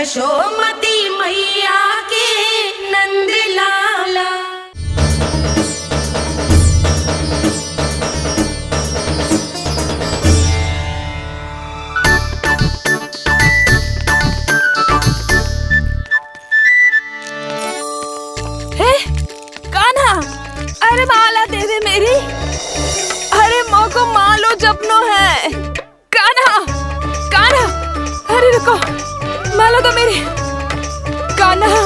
यशोमती मैया के नंद लाला। कान्हा, अरे माला दे दे मेरी। अरे माँ को मालो जपनो है। कान्हा, कान्हा, अरे रुको, माला दो मेरी। कान्हा,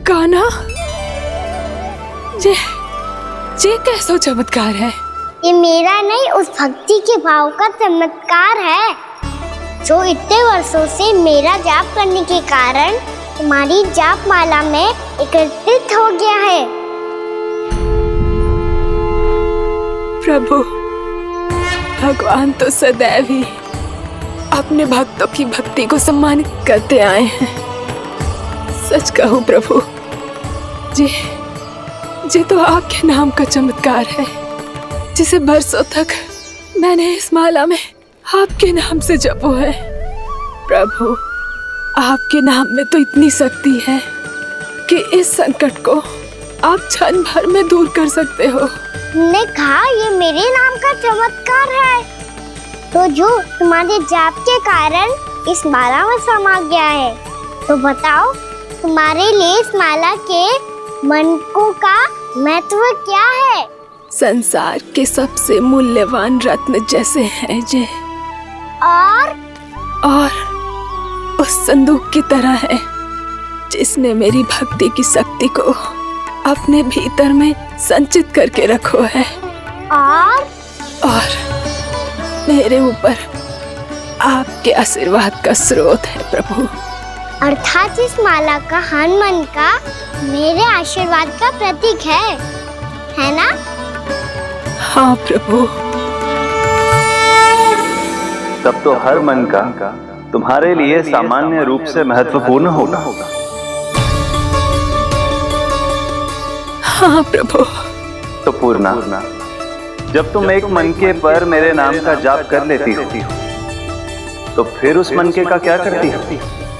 कान्हा, ये कैसा चमत्कार है? ये मेरा नहीं, उस भक्ति के भाव का चमत्कार है जो इतने वर्षों से मेरा जाप करने के कारण तुम्हारी जाप माला में एकत्रित हो गया है। प्रभु, भगवान तो सदैव ही अपने भक्तों की भक्ति को सम्मानित करते आए हैं। सच कहूं प्रभु, ये तो आपके नाम का चमत्कार है, जिसे बरसों तक मैंने इस माला में आपके नाम से जपो है। प्रभु, आपके नाम में तो इतनी शक्ति है कि इस संकट को आप क्षण भर में दूर कर सकते हो। तुमने कहा ये मेरे नाम का चमत्कार है, तो जो तुम्हारे जाप के कारण इस माला में समा गया है, तो बताओ तुम्हारे लिए इस माला के मनकों का महत्व क्या है? संसार के सबसे मूल्यवान रत्न जैसे हैं ये, और उस संदूक की तरह है जिसने मेरी भक्ति की शक्ति को अपने भीतर में संचित करके रखो है। और मेरे ऊपर आपके आशीर्वाद का स्रोत है प्रभु। अर्थात इस माला का हनुमान का मेरे आशीर्वाद का प्रतीक है ना? हाँ प्रभु। तब तो हर मन का तुम्हारे लिए सामान्य रूप से महत्वपूर्ण होगा। हाँ प्रभु। तो पूर्णा, जब तुम एक मनके पर मेरे नाम का जाप कर लेती हो, तो फिर उस मनके का क्या करती हो?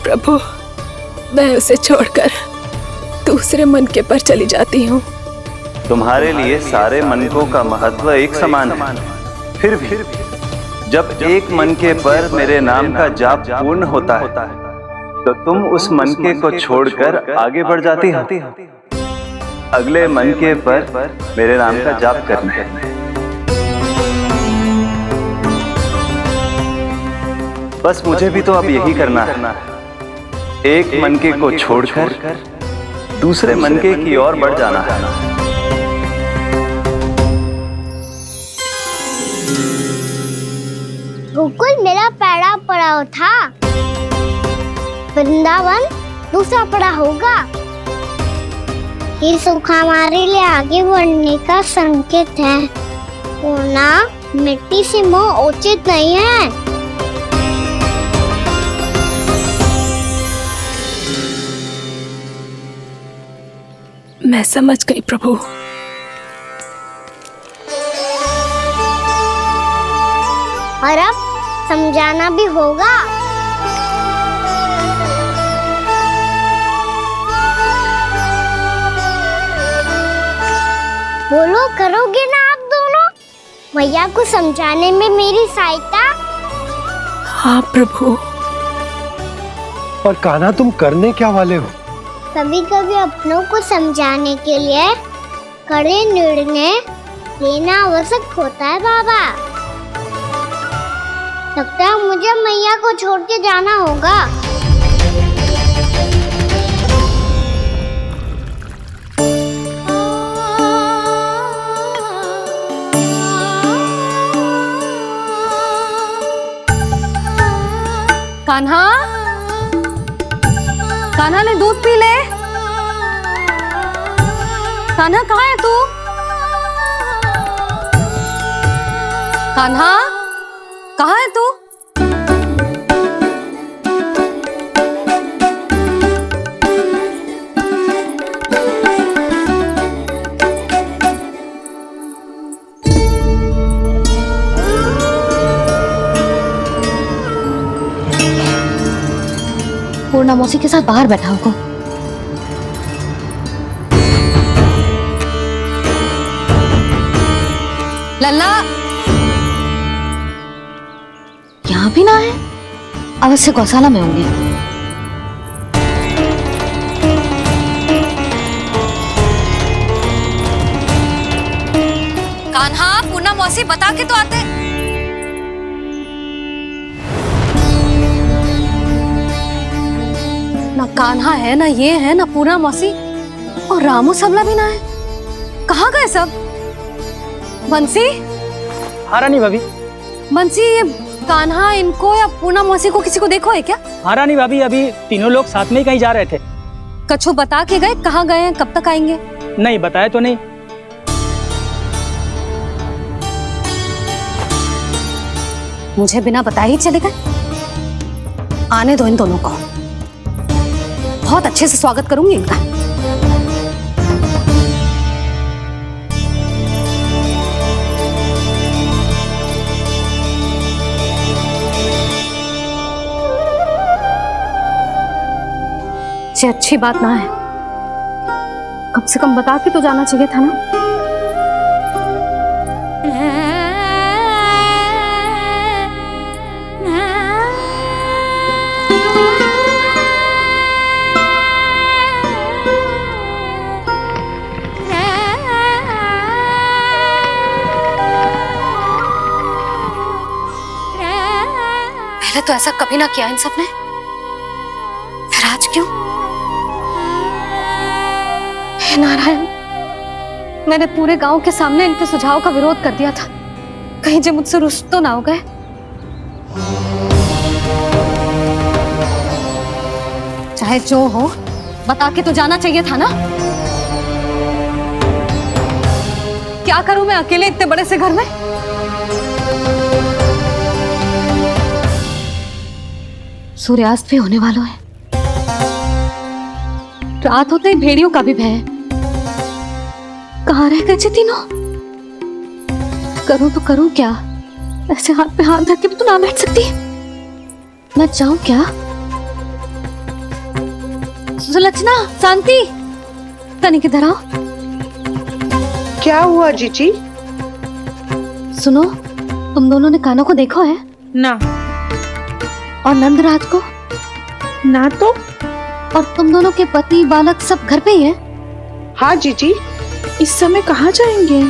प्रभु, मैं उसे छोड़कर दूसरे मनके पर चली जाती हूँ। तुम्हारे लिए सारे मनकों का महत्व एक समान है। फिर भी जब एक मनके पर मेरे नाम का जाप पूर्ण होता है, तो तुम उस मनके को छोड़कर आगे बढ़ जाती हो अगले मनके पर मेरे नाम का जाप करने। बस मुझे भी तो अब यही करना है, एक मनके को छोड़कर दूसरे मनके की ओर बढ़ जाना है। गोकुल मेरा पहला पड़ाव था, वृंदावन दूसरा पड़ा होगा। ये सुख हमारे लिए आगे बढ़ने का संकेत है, पूर्णा, मिट्टी से मोह उचित नहीं है। मैं समझ गई प्रभु। और अब समझाना भी होगा। बोलो, करोगे ना आप दोनों? भैया को समझाने में मेरी सहायता? हाँ प्रभु। और कान्हा, तुम करने क्या वाले हो? कभी कभी अपनों को समझाने के लिए कड़े निर्णय लेना आवश्यक होता है बाबा। लगता है मुझे मैया को छोड़ के जाना होगा। कान्हा, कान्हा ने दूध पी ले। कान्हा कहाँ है तू? कान्हा, कहाँ है तू? पूर्णा मौसी के साथ बाहर बैठा होगा। लल्ला यहाँ भी ना है, अवश्य गौशाला में होंगे। कान्हा, पूर्णा मौसी बता के तो आते। ना कान्हा है, ना ये है, ना पूर्णा मौसी, और रामू सबला भी ना है। कहाँ गए सब? बंसी? हाँ रानी भाभी। बंसी, ये कान्हा इनको या पूर्णा मौसी को किसी को देखो है क्या? हाँ रानी भाभी, अभी तीनों लोग साथ में ही कहीं जा रहे थे। कछु बता के गए कहाँ गए हैं, कब तक आएंगे? नहीं बताया तो नहीं। मुझे बिना बताए ही चले गए। आने दो इन दोनों को, बहुत अच्छे से स्वागत करूंगी इनका। ये अच्छी बात ना है, कम से कम बता के तो जाना चाहिए था ना। पहले तो ऐसा कभी ना किया इन सब ने, फिर आज क्यों? हे नारायण, मैंने पूरे गांव के सामने इनके सुझाव का विरोध कर दिया था, कहीं जो मुझसे रुष्ट तो ना हो गए। चाहे जो हो, बता के तो जाना चाहिए था ना। क्या करूं मैं अकेले इतने बड़े से घर में? सूर्यास्त भी होने वाला है, रात होते ही भेड़ियों का भी भय है। कहाँ रह गए तीनों? करूं तो करूं क्या? ऐसे हाथ पे हाथ रख के भी तो ना बैठ सकती। मैं जाऊं क्या? सुलक्षणा, शांति, तनिक इधर आओ। क्या हुआ जीजी? सुनो, तुम दोनों ने कान्हा को देखा है? ना। और नंदराज को? ना तो। और तुम दोनों के पति बालक सब घर पे ही है? हाँ जीजी। इस समय कहाँ जाएंगे?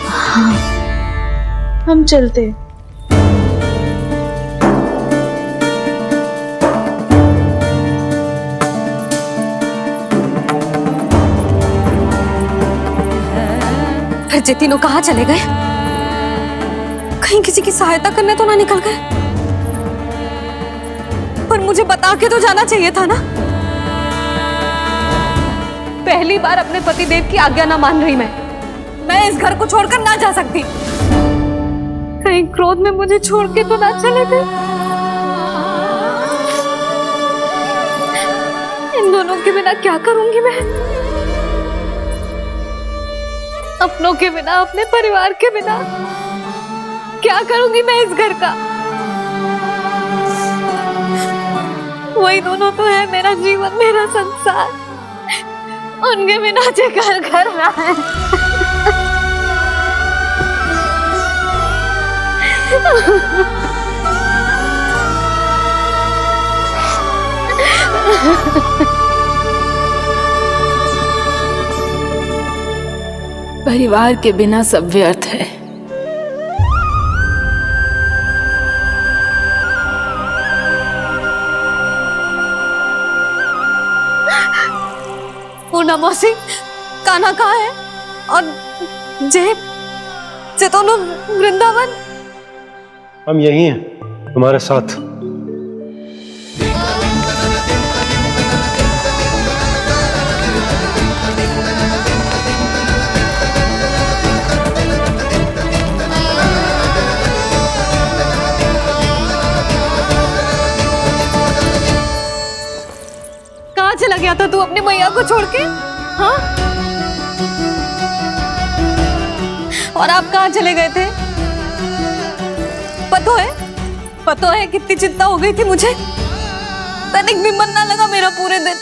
हाँ। हम चलते। फिर ये तीनों कहाँ चले गए? कहीं किसी की सहायता करने तो ना निकल गए? पर मुझे बता के तो जाना चाहिए था ना। पहली बार अपने पतिदेव की आज्ञा ना मान रही मैं इस घर को छोड़कर ना जा सकती। कहीं क्रोध में मुझे छोड़ के तो ना चले गए। इन दोनों के बिना क्या करूंगी मैं? अपनों के बिना, अपने परिवार के बिना क्या करूंगी मैं इस घर का? वही दोनों तो है मेरा जीवन, मेरा संसार। उनके बिना जे घर घर रहा है। परिवार के बिना सब व्यर्थ है। पूर्णा मौसी, कान्हा कहाँ है? और जे दोनों वृंदावन? हम यही हैं, तुम्हारे साथ। कहाँ चला गया था तू अपनी मैया को छोड़ के? हाँ? और आप कहाँ चले गए थे? पता है कितनी चिंता हो गई थी मुझे। तनिक भी मन ना लगा मेरा पूरे दिन।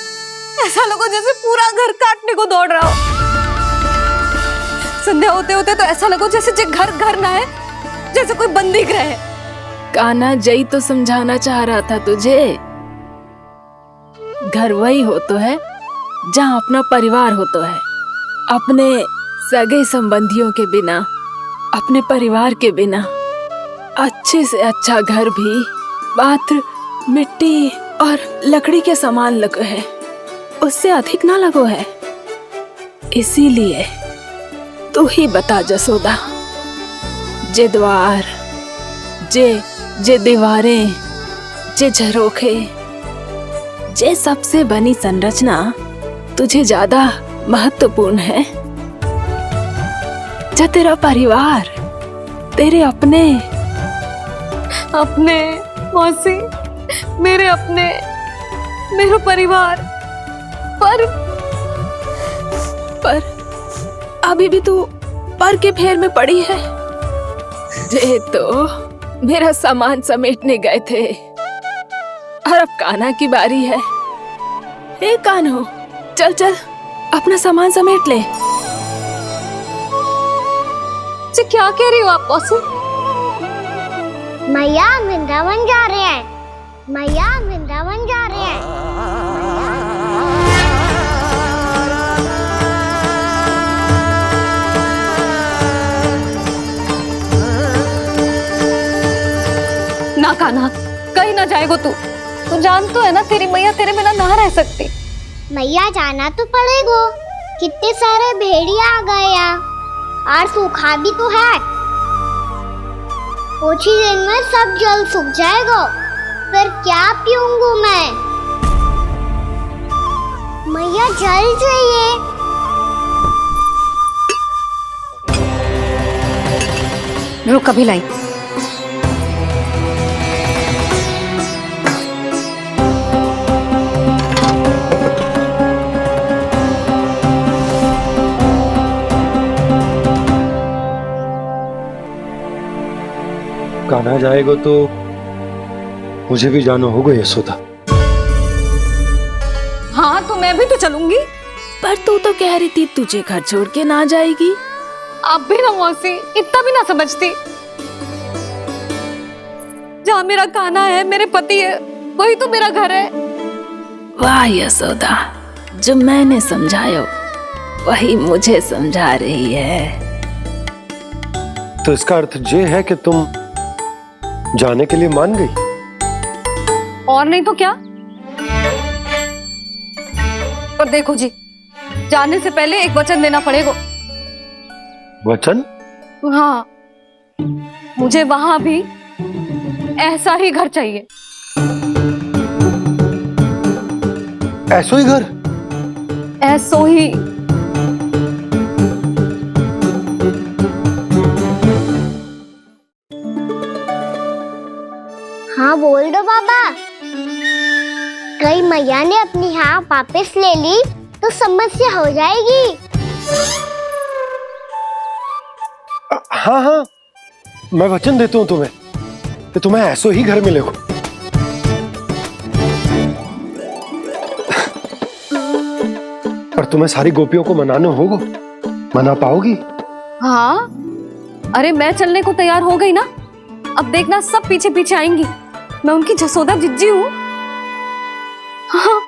ऐसा लगा जैसे पूरा घर काटने को दौड़ रहा हो। संध्या होते होते तो ऐसा लगा जैसे जे घर घर ना है, जैसे कोई बंदी गृह है। कान्हा जई तो समझाना चाह रहा था तुझे। घर वही हो तो है जहाँ अपना परिवार हो तो है। अपने सगे संबंधियों के बिना, अपने परिवार के बिना अच्छे से अच्छा घर भी मात्र मिट्टी और लकड़ी के समान लगो है, उससे अधिक ना लगो है। इसीलिए तू ही बता जसोदा, जे द्वार, जे दीवारें, जे झरोखे, जे सबसे बनी संरचना तुझे ज्यादा महत्वपूर्ण है? जा तेरा परिवार, तेरे अपने मौसी, मेरे अपने, मेरा परिवार। पर अभी भी तू पर के फेर में पड़ी है। जे तो मेरा सामान समेटने गए थे और अब कान्हा की बारी है। हे कान्हो, चल चल अपना सामान समेट ले। जी क्या कह रही हो आप मौसी? मैया वृंदावन जा रहे हैं, मैया वृंदावन जा रहे हैं। ना कान्हा, कहीं ना जाएगो तू जान तो है ना तेरी मैया तेरे बिना ना रह सकती। मैया जाना तो पड़ेगा, कितने सारे भेड़िया आ गए यहाँ और सूखा भी तो है। कुछ ही दिन में सब जल सूख जाएगा, फिर क्या पीऊंगी मैं? मैया जल चाहिए। रुक अभी लाई। कान्हा जाएगा तो मुझे भी जाना होगा यशोदा। हाँ तो मैं भी तो चलूंगी। पर तू तो कह रही थी तुझे घर छोड़ के ना जाएगी। अब भी ना मौसी, इतना भी ना समझती। जहाँ मेरा कान्हा है, मेरे पति है, वही तो मेरा घर है। वाह यशोदा, जो मैंने समझाया वही मुझे समझा रही है। तो इसका अर्थ ये है कि तुम जाने के लिए मान गई? और नहीं तो क्या। पर देखो जी, जाने से पहले एक वचन देना पड़ेगा। वचन? हाँ, मुझे वहां भी ऐसा ही घर चाहिए। ऐसो ही घर? ऐसो ही। हाँ बोल दो बाबा। कहीं मैया ने अपनी हाँ वापस ले ली तो समस्या हो जाएगी। हाँ हाँ, मैं वचन देता हूँ तुम्हें कि तुम्हें ऐसो ही घर मिलेगा। पर तुम्हें सारी गोपियों को मनाना होगा। मना पाओगी? हाँ, अरे मैं चलने को तैयार हो गई ना। अब देखना सब पीछे पीछे आएंगी। मैं उनकी जसोदा जिज्जी हूँ। हाँ,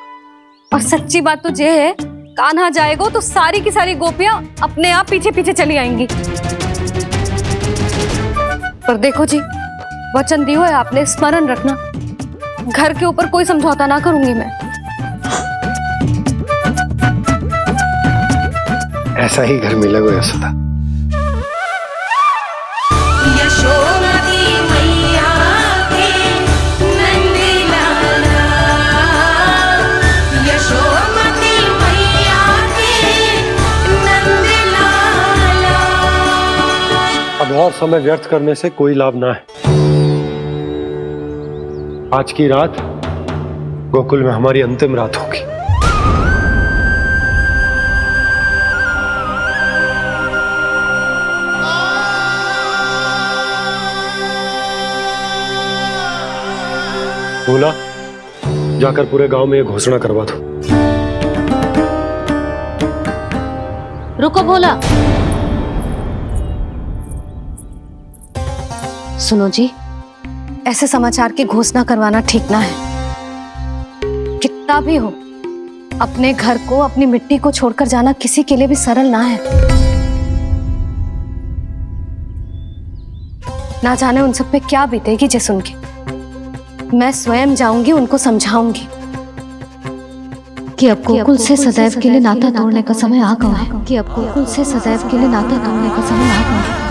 और सच्ची बात तो ये है, कान्हा जाएगा तो सारी की सारी गोपियां अपने आप पीछे पीछे चली आएंगी। पर देखो जी, वचन दियो है आपने, स्मरण रखना। घर के ऊपर कोई समझौता ना करूंगी मैं। ऐसा ही घर मिलेगा यशोदा। यशोमती मैया के नंद लाला, यशोमती मैया के नंद लाला। अब और समय व्यर्थ करने से कोई लाभ ना है। आज की रात गोकुल में हमारी अंतिम रात होगी। बोला जाकर पूरे गांव में ये घोषणा करवा दो। रुको भोला। सुनो जी, ऐसे समाचार की घोषणा करवाना ठीक ना है। कितना भी हो, अपने घर को, अपनी मिट्टी को छोड़कर जाना किसी के लिए भी सरल ना है। ना जाने उन सब पे क्या बीतेगी जे सुन के। मैं स्वयं जाऊंगी, उनको समझाऊंगी कि अब गोकुल से सदैव के लिए नाता तोड़ने का समय आ गया है। कि अब गोकुल से सदैव के लिए नाता तोड़ने का समय आ गया है।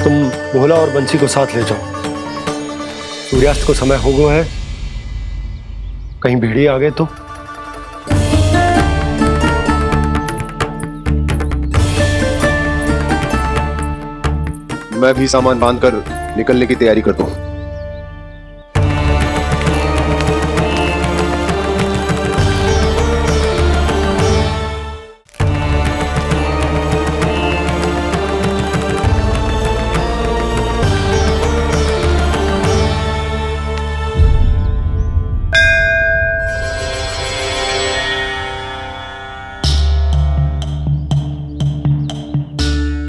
तुम भोला और बंसी को साथ ले जाओ। सूर्यास्त को समय हो गया है, कहीं भेड़िए आ गए तो। मैं भी सामान बांधकर निकलने की तैयारी करता हूँ।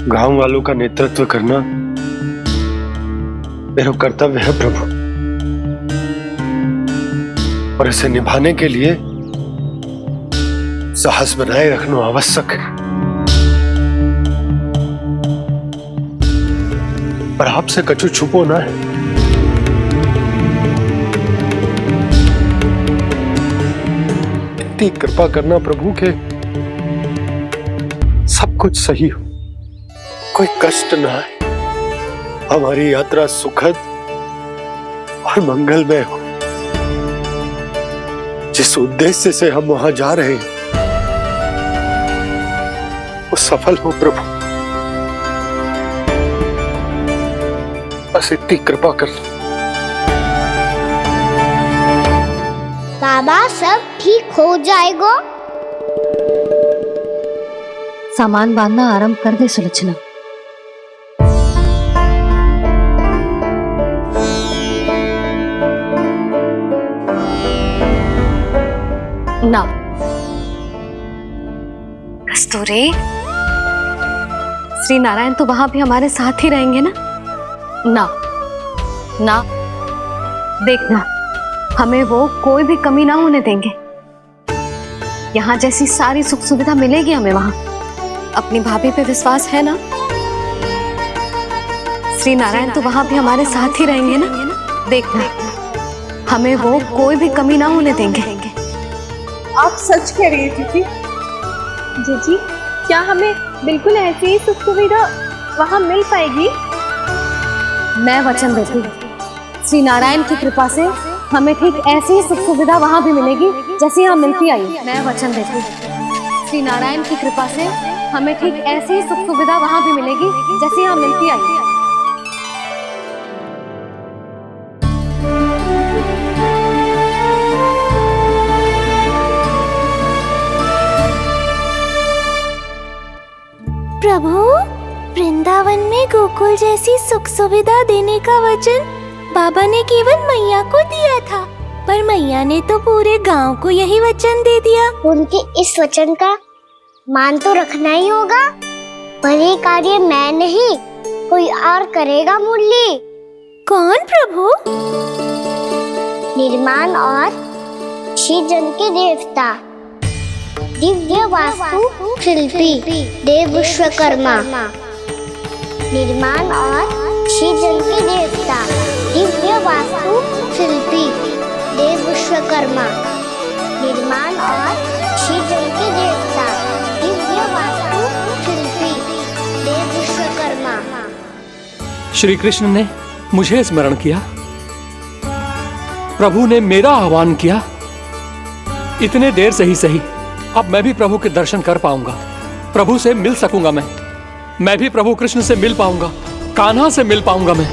गांव वालों का नेतृत्व करना मेरा कर्तव्य है प्रभु, और इसे निभाने के लिए साहस बनाए रखना आवश्यक है। पर आपसे कछु छुपो ना है। इतनी कृपा करना प्रभु के सब कुछ सही हो, कोई कष्ट ना है, हमारी यात्रा सुखद और मंगलमय हो। जिस उद्देश्य से हम वहां जा रहे हैं वो सफल हो प्रभु, बस इतनी कृपा कर। बाबा सब ठीक हो जाएगा। सामान बांधना आरंभ कर दे सुलोचना। ना कस्तूरी, श्री नारायण तो वहां भी हमारे साथ ही रहेंगे ना? ना ना, देखना, हमें वो कोई भी कमी ना होने देंगे। यहाँ जैसी सारी सुख सुविधा मिलेगी हमें वहां। अपनी भाभी पे विश्वास है ना? श्री नारायण तो वहां भी हमारे साथ ही रहेंगे ना? देखना, हमें वो कोई भी कमी ना होने देंगे। आप सच कह रही है जीजी। जीजी, क्या हमें बिल्कुल ऐसी ही सुख सुविधा वहाँ मिल पाएगी? मैं वचन देती हूँ, श्री नारायण की कृपा से हमें ठीक ऐसी ही सुख सुविधा वहाँ भी मिलेगी जैसी यहाँ मिलती आई। मैं वचन देती हूँ, श्री नारायण की कृपा से हमें ठीक ऐसी ही सुख सुविधा वहाँ भी मिलेगी जैसी यहाँ मिलती आई। प्रभु, वृंदावन में गोकुल जैसी सुख सुविधा देने का वचन बाबा ने केवल मैया को दिया था, पर मैया ने तो पूरे गांव को यही वचन दे दिया। उनके इस वचन का मान तो रखना ही होगा, पर ये कार्य मैं नहीं, कोई और करेगा। मुरली कौन प्रभु? निर्माण और सृजन के देवता, दिव्य वास्तु शिल्पी देव विश्वकर्मा। निर्माण और सृजन के देवता, दिव्य वास्तु शिल्पी देव विश्वकर्मा। निर्माण और सृजन के देवता, दिव्य वास्तु शिल्पी देव विश्वकर्मा। श्री कृष्ण ने मुझे स्मरण किया, प्रभु ने मेरा आह्वान किया। इतने देर से ही सही, अब मैं भी प्रभु के दर्शन कर पाऊंगा, प्रभु से मिल सकूंगा। मैं भी प्रभु कृष्ण से मिल पाऊंगा, कान्हा से मिल पाऊंगा मैं।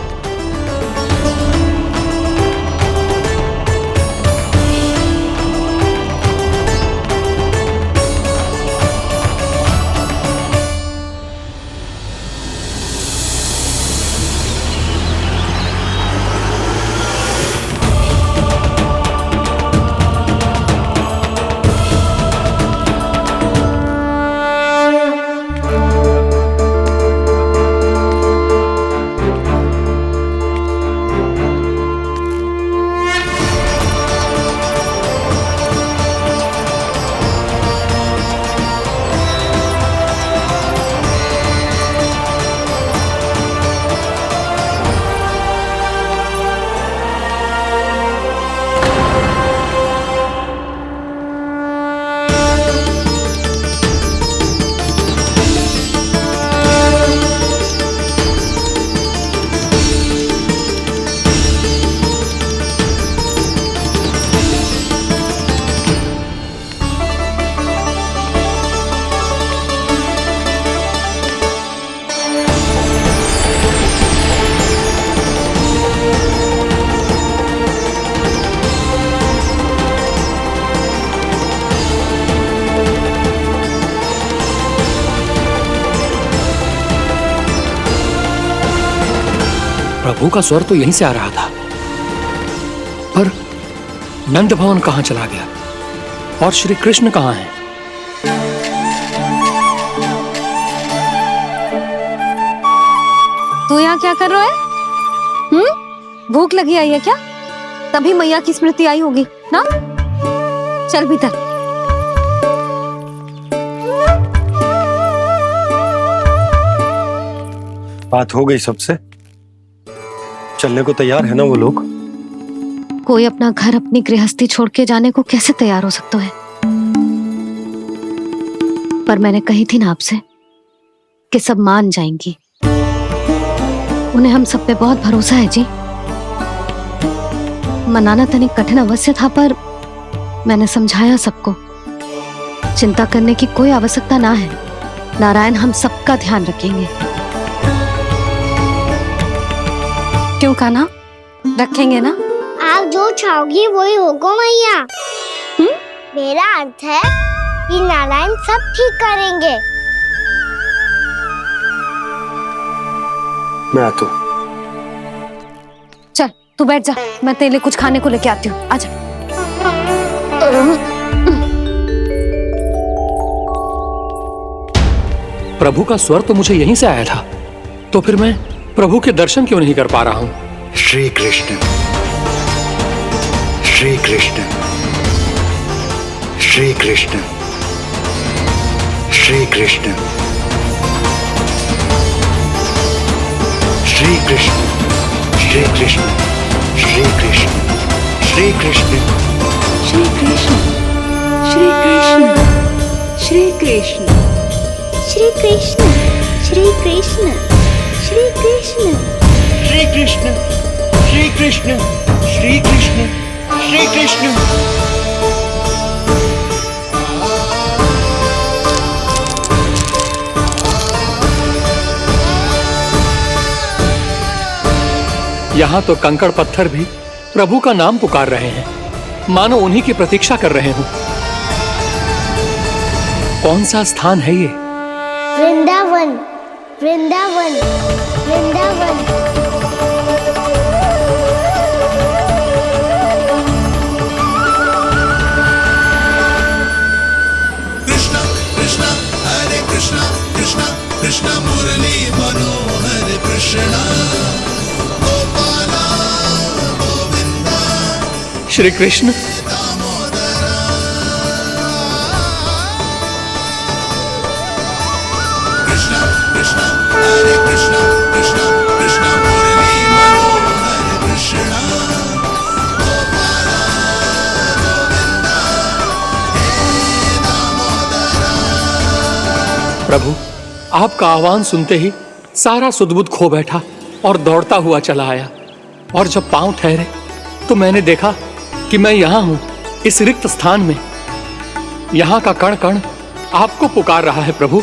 प्रभु का स्वर तो यहीं से आ रहा था, पर नंद भवन कहां चला गया और श्री कृष्ण कहां हैं? तू यहाँ क्या कर रहा है? भूख लगी आई है क्या? तभी मैया की स्मृति आई होगी ना? चल भीतर। बात हो गई सबसे? चलने को तैयार है ना वो लोग? कोई अपना घर, अपनी गृहस्थी छोड़ के जाने को कैसे तैयार हो सकता है? पर मैंने कही थी ना आपसे कि सब मान जाएंगी। उन्हें हम सब पे बहुत भरोसा है जी। मनाना तनिक कठिन अवश्य था, पर मैंने समझाया सबको। चिंता करने की कोई आवश्यकता ना है। नारायण हम सबका ध्यान रखेंगे। क्यों कान्हा, रखेंगे ना? आप जो चाहोगी वही होगा मैया। मेरा अर्थ है कि नारायण सब ठीक करेंगे। मैं आता हूं। चल तू बैठ जा, मैं तेरे लिए कुछ खाने को लेके आती हूँ। आजा। प्रभु का स्वर तो मुझे यहीं से आया था, तो फिर मैं प्रभु के दर्शन क्यों नहीं कर पा रहा हूँ? श्री कृष्ण, श्री कृष्ण, श्री कृष्ण, श्री कृष्ण, श्री कृष्ण, श्री कृष्ण, श्री कृष्ण, श्री कृष्ण, श्री कृष्ण, श्री कृष्ण, श्री कृष्ण, श्री कृष्ण, श्री कृष्ण, श्री कृष्ण, श्री कृष्ण, श्री कृष्ण, श्री कृष्ण, श्री कृष्ण। यहाँ तो कंकड़ पत्थर भी प्रभु का नाम पुकार रहे हैं, मानो उन्हीं की प्रतीक्षा कर रहे हों। कौन सा स्थान है ये? वृंदावन, वृंदावन, वृंदावन। कृष्ण कृष्ण हरे कृष्ण, कृष्ण कृष्ण मुरली मनोहर कृष्ण, गोपाला गोविंदा श्री कृष्ण। कृष्ण कृष्ण हरे कृष्ण, कृष्ण कृष्ण मुरली मनोहर कृष्ण, गोपाला गोविंदा हे दामोदरा। प्रभु, आपका आह्वान सुनते ही सारा सुध-बुध खो बैठा और दौड़ता हुआ चला आया। और जब पांव ठहरे तो मैंने देखा कि मैं यहाँ हूँ, इस रिक्त स्थान में। यहाँ का कण कण आपको पुकार रहा है प्रभु।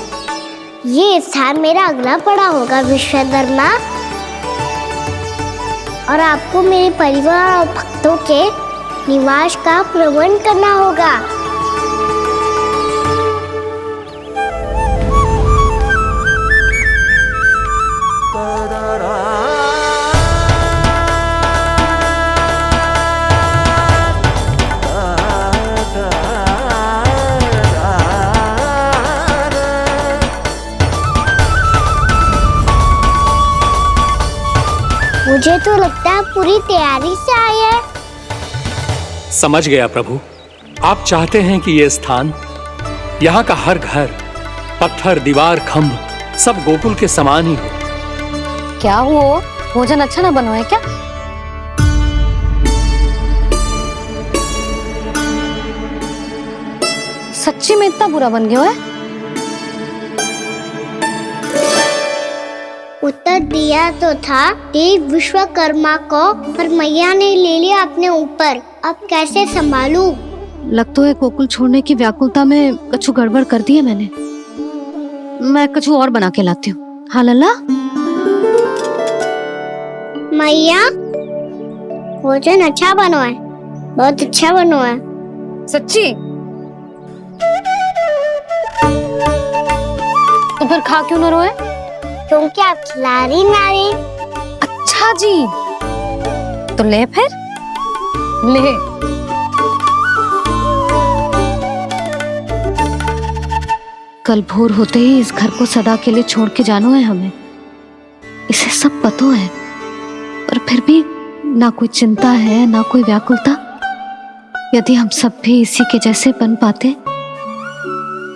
ये स्थान मेरा अगला पड़ा होगा विश्वकर्मा, और आपको मेरे परिवार और भक्तों के निवास का प्रबंध करना होगा। मुझे तो लगता है पूरी तैयारी से आए हैं। समझ गया प्रभु, आप चाहते हैं कि ये स्थान, यहाँ का हर घर, पत्थर, दीवार, खंभ सब गोकुल के समान ही हो। क्या हो, भोजन अच्छा ना बनो है क्या? सच्ची में इतना बुरा बन गया है? उत्तर दिया तो था देव विश्वकर्मा को, पर मैया ने ले लिया अपने ऊपर। अब कैसे संभालूं? लगता है गोकुल छोड़ने की व्याकुलता में कछु गड़बड़ कर दी है मैंने। मैं कछु और बना के लाती हूँ। हाँ लल्ला? मैया, भोजन अच्छा बनो है, बहुत अच्छा बनो है। सच्ची? तो फिर खा क्यों न रोए? क्योंकि आप खिला रही नारी। अच्छा, अच्छा जी, तो ले फिर ले। कल भोर होते ही इस घर को सदा के लिए छोड़ के जाना है हमें, इसे सब पता है, पर फिर भी ना कोई चिंता है ना कोई व्याकुलता। यदि हम सब भी इसी के जैसे बन पाते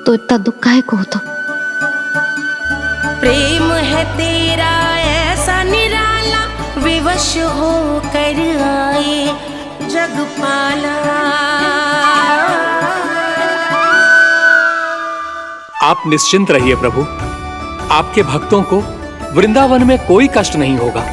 तो इतना दुख काहे को होता। प्रेम है तेरा ऐसा निराला, विवश हो कर आए जगपाला। आप निश्चिंत रहिए प्रभु, आपके भक्तों को वृंदावन में कोई कष्ट नहीं होगा।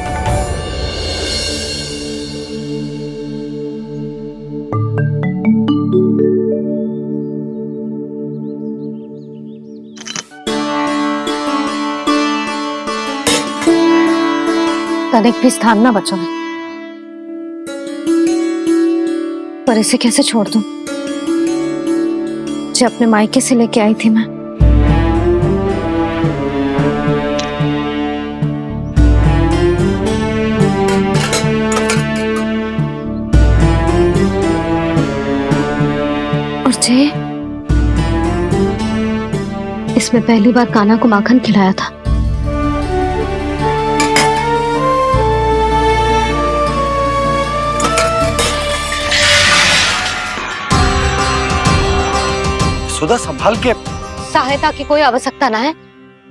तनिक भी स्थान ना बचो है, पर इसे कैसे छोड़ दूं जो अपने मायके से लेके आई थी मैं। और जे इसमें पहली बार कान्हा को माखन खिलाया था। सुधा संभाल के। सहायता की कोई आवश्यकता ना है,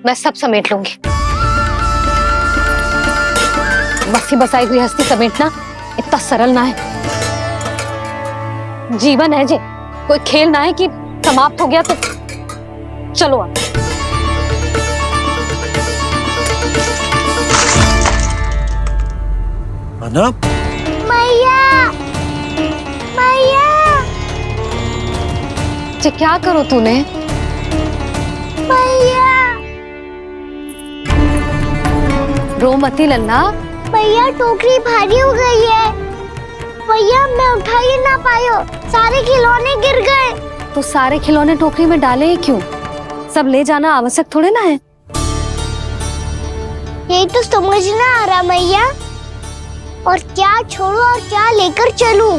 मैं सब समेट लूंगी। बसी बसाई गृहस्थी समेटना इतना सरल ना है। जीवन है जे, कोई खेल ना है कि समाप्त हो गया तो चलो आप। अना मैया, मैया, क्या करो तूने? मैया, रो मती लल्ला। मैया टोकरी भारी हो गई है। मैया मैं उठा ही ना पायो, सारे खिलौने गिर गए। तो सारे खिलौने टोकरी में डाले ही क्यों? सब ले जाना आवश्यक थोड़े ना है। यही तो समझ ना आ रहा मैया, और क्या छोड़ू और क्या लेकर चलूं?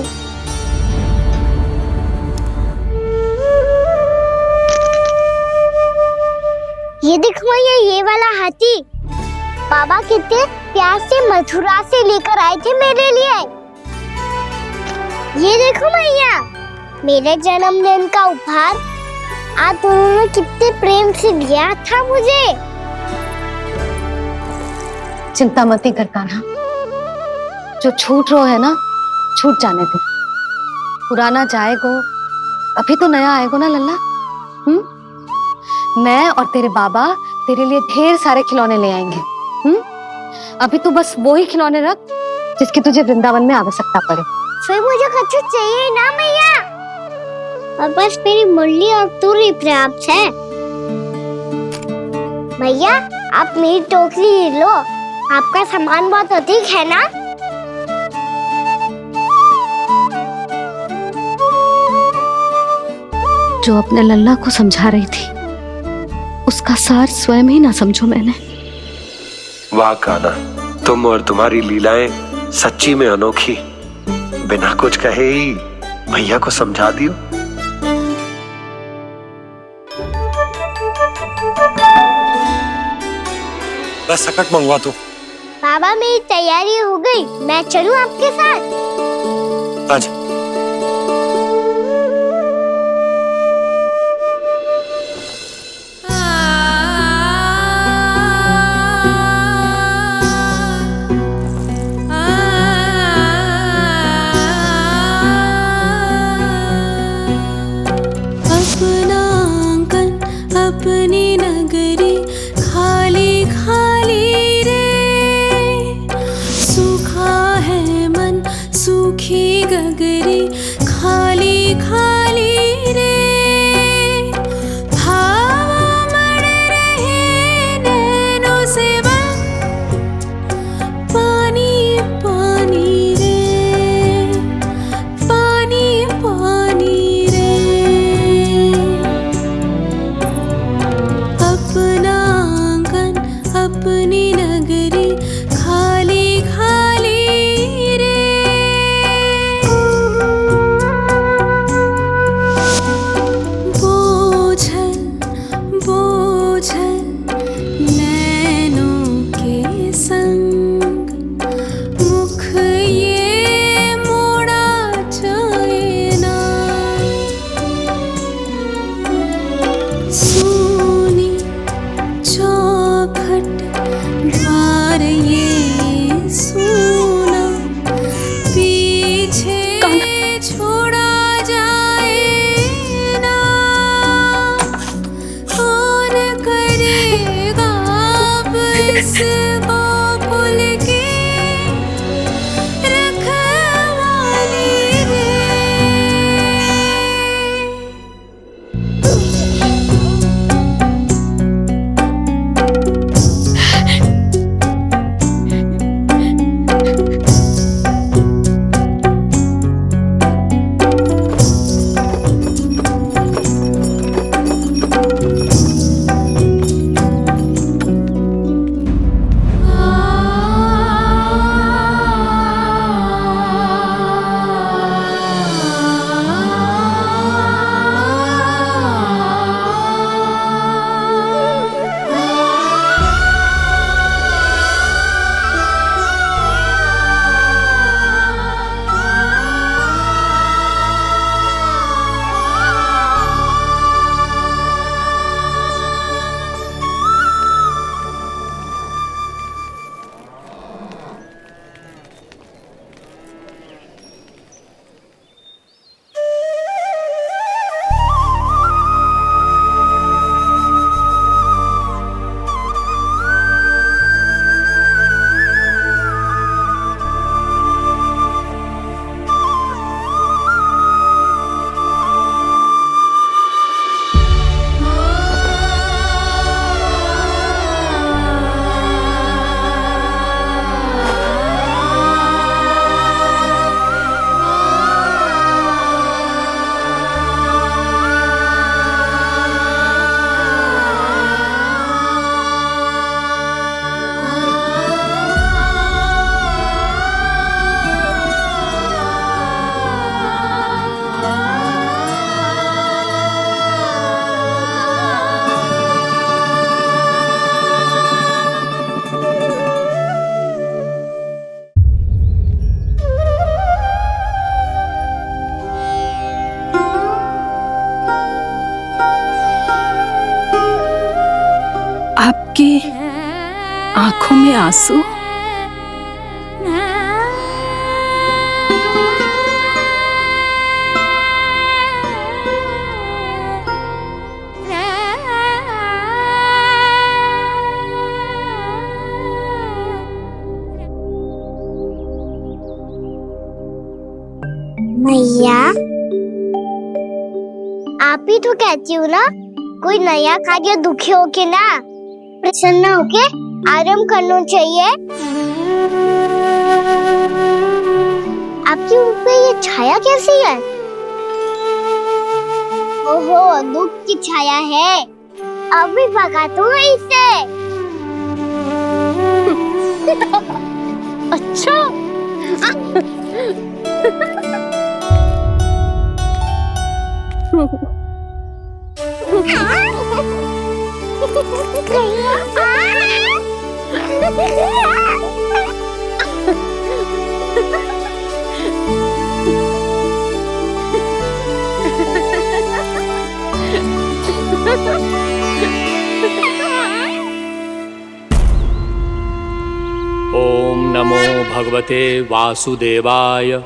ये देखो मैया, ये वाला हाथी बाबा कितने प्यार से मथुरा से लेकर आए थे मेरे लिए। ये देखो मैया, मेरे जन्मदिन का उपहार आज उन्होंने कितने प्रेम से दिया था मुझे। चिंता मत कर कान्हा, जो छूट रो है ना छूट जाने दे। पुराना जाएगो, अभी तो नया आएगो ना लल्ला। मैं और तेरे बाबा तेरे लिए ढेर सारे खिलौने ले आएंगे। अभी तू बस वो ही खिलौने रख जिसकी तुझे वृंदावन में आवश्यकता पड़े। फिर मुझे कुछ चाहिए ना मैया, और बस मेरी मुरली और तू ही पर्याप्त है। मैया आप मेरी टोकरी ले लो, आपका सामान बहुत अधिक है ना। जो अपने लल्ला को समझा रही थी उसका सार स्वयं ही ना समझो मैंने। वाह कान्हा, तुम और तुम्हारी लीलाएं सच्ची में अनोखी। बिना कुछ कहे ही भैया को समझा दियो। बस सकट मंगवा दो। बाबा मेरी तैयारी हो गई, मैं चलूं आपके साथ? आजा। अपनी नगरी खाली खाली रे, सूखा है मन सूखी गगरी खाली खाली रे, हवा मर रहे नैनों से बन पानी पानी रे, पानी पानी रे। अपना आंगन अपनी नगरी खाली खाली फूल की रखवाली रे। आपकी आंखों में आंसू? मैया, आप ही तो कहती हो ना, कोई नया कार्य दुखी होके ना प्रसन्न होके आराम करना चाहिए। आपके मुंह पे ये छाया कैसी है? ओहो, दुख की छाया है। अभी भगा दूं इसे। अच्छा। ओम नमो भगवते वासुदेवाय।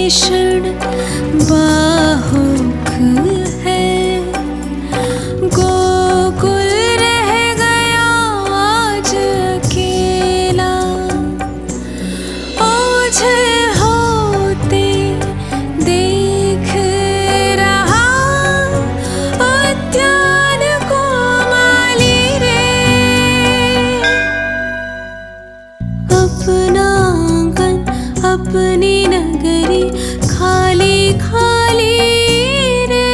भीषण बाहुक है, गोकुल रह गया आज अकेला, ओझल होते देख रहा उद्यान को माली रे। अपना आंगन अपनी नगरी खाली खाली रे।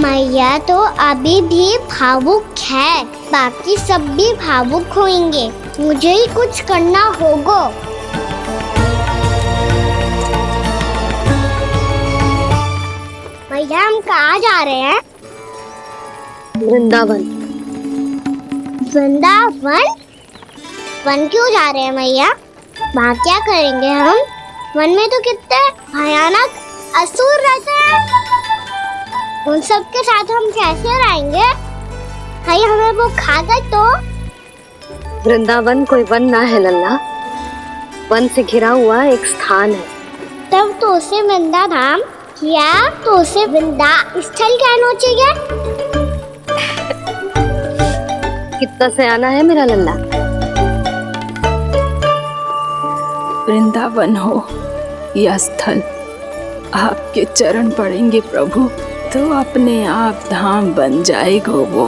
मैया तो अभी भी भावुक है, बाकी सब भी भावुक होंगे। मुझे ही कुछ करना होगा। मैया हम कहाँ जा रहे हैं? वृंदावन। वृंदावन? वन क्यों जा रहे हैं मैया? वहाँ क्या करेंगे हम? वन में तो कितने भयानक असुर रहते हैं। उन सब के साथ हम कैसे रहेंगे? कहीं हमें वो खा गए तो? वृंदावन कोई वन ना है लल्ला, वन से घिरा हुआ एक स्थान है। तब तो उसे वृंदा धाम या तो उसे वृंदा स्थल कहना चाहिए। कितना से आना है मेरा लल्ला? वृंदावन हो या स्थल, आपके चरण पड़ेंगे प्रभु तो अपने आप धाम बन जाएगा वो।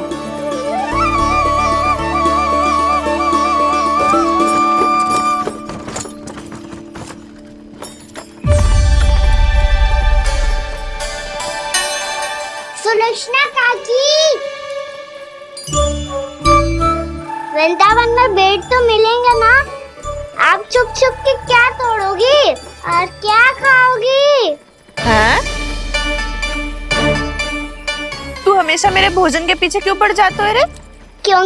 सुलक्षणा काकी, वृंदावन में बेट तो मिलेंगे ना? आप छुप छुप के क्या तोड़ोगी और क्या खाओगी? हाँ? तू हमेशा मेरे भोजन के पीछे क्यों पड़ जाता है रे?